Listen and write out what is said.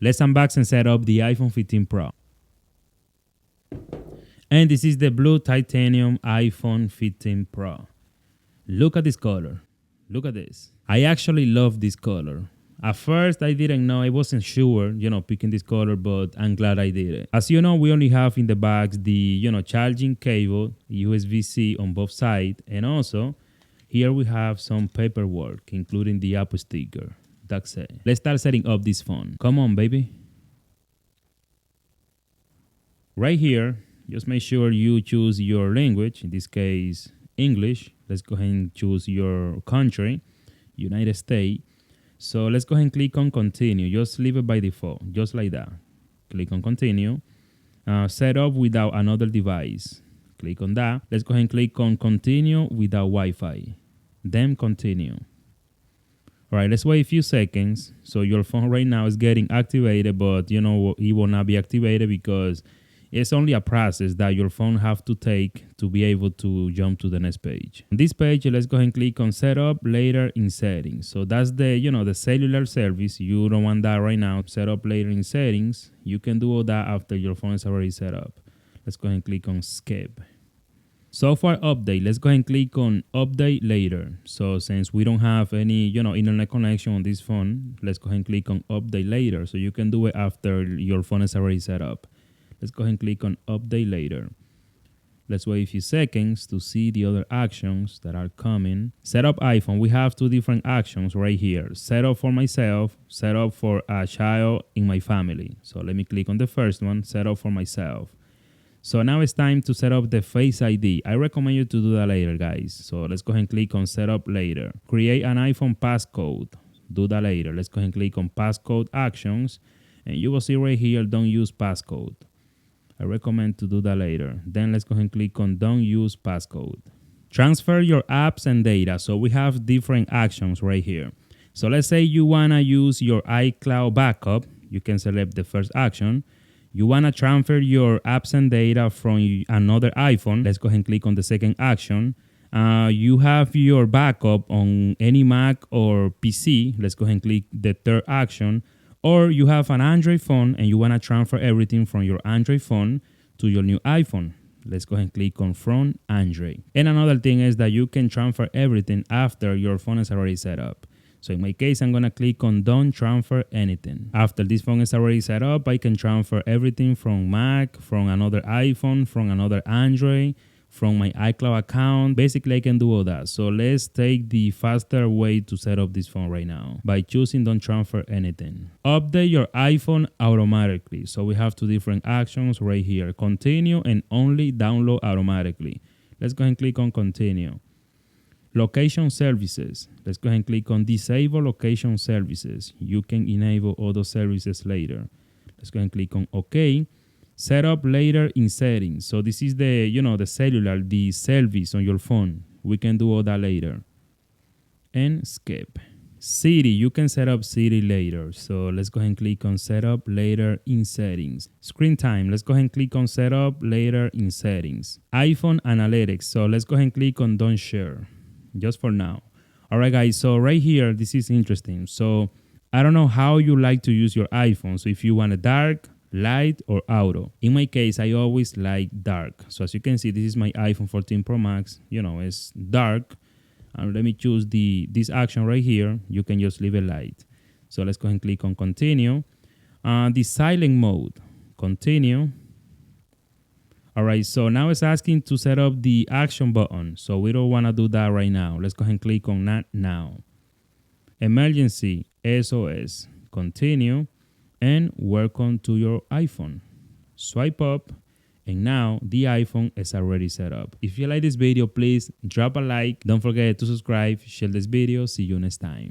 Let's unbox and set up the iPhone 15 Pro. And this is the blue titanium iPhone 15 Pro. Look at this color. Look at this. I actually love this color. At first, I didn't know. I wasn't sure, picking this color, but I'm glad I did it. As you know, we only have in the box the, charging cable, USB-C on both sides. And also, here we have some paperwork, including the Apple sticker. That's it. Let's start setting up this phone. Come on, baby. Right here, just make sure you choose your language. In this case, English. Let's go ahead and choose your country, United States. So let's go ahead and click on continue. Just leave it by default, just like that. Click on continue. Set up without another device. Click on that. Let's go ahead and click on continue without Wi-Fi. Then continue. All right, let's wait a few seconds. So your phone right now is getting activated, but it will not be activated because it's only a process that your phone have to take to be able to jump to the next page. On this page, let's go ahead and click on setup later in settings. So that's the, the cellular service. You don't want that right now. Set up later in settings. You can do all that after your phone is already set up. Let's go ahead and click on skip. Software update. Let's go ahead and click on update later. So since we don't have any, internet connection on this phone, let's go ahead and click on update later. So you can do it after your phone is already set up. Let's go ahead and click on update later. Let's wait a few seconds to see the other actions that are coming. Set up iPhone. We have two different actions right here. Set up for myself, set up for a child in my family. So let me click on the first one, set up for myself. So now it's time to set up the Face ID. I recommend you to do that later, guys. So let's go ahead and click on set up later. Create an iPhone passcode. Do that later. Let's go ahead and click on passcode actions. And you will see right here, don't use passcode. I recommend to do that later. Then let's go ahead and click on don't use passcode. Transfer your apps and data. So we have different actions right here. So let's say you want to use your iCloud backup. You can select the first action. You want to transfer your apps and data from another iPhone. Let's go ahead and click on the second action. You have your backup on any Mac or PC. Let's go ahead and click the third action. Or you have an Android phone and you want to transfer everything from your Android phone to your new iPhone. Let's go ahead and click on from Android. And another thing is that you can transfer everything after your phone is already set up. So in my case, I'm going to click on don't transfer anything. After this phone is already set up, I can transfer everything from Mac, from another iPhone, from another Android, from my iCloud account. Basically, I can do all that. So let's take the faster way to set up this phone right now by choosing don't transfer anything. Update your iPhone automatically. So we have two different actions right here. Continue and only download automatically. Let's go ahead and click on continue. Location services. Let's go ahead and click on disable location services. You can enable all those services later. Let's go ahead and click on OK. Set up later in settings. So this is the, the cellular, the service on your phone. We can do all that later. And skip. Siri, you can set up Siri later. So let's go ahead and click on set up later in settings. Screen time, let's go ahead and click on set up later in settings. iPhone analytics, so let's go ahead and click on don't share, just for now. All right, guys, so right here, this is interesting. So I don't know how you like to use your iPhone. So if you want a dark, light, or auto. In my case, I always like dark. So as you can see, this is my iPhone 14 Pro Max. It's dark. And let me choose this action right here. You can just leave it light. So let's go ahead and click on continue. The silent mode, continue. All right, so now it's asking to set up the action button. So we don't want to do that right now. Let's go ahead and click on not now. Emergency, SOS, continue. And welcome to your iPhone. Swipe up, and now the iPhone is already set up. If you like this video, please drop a like. Don't forget to subscribe, share this video. See you next time.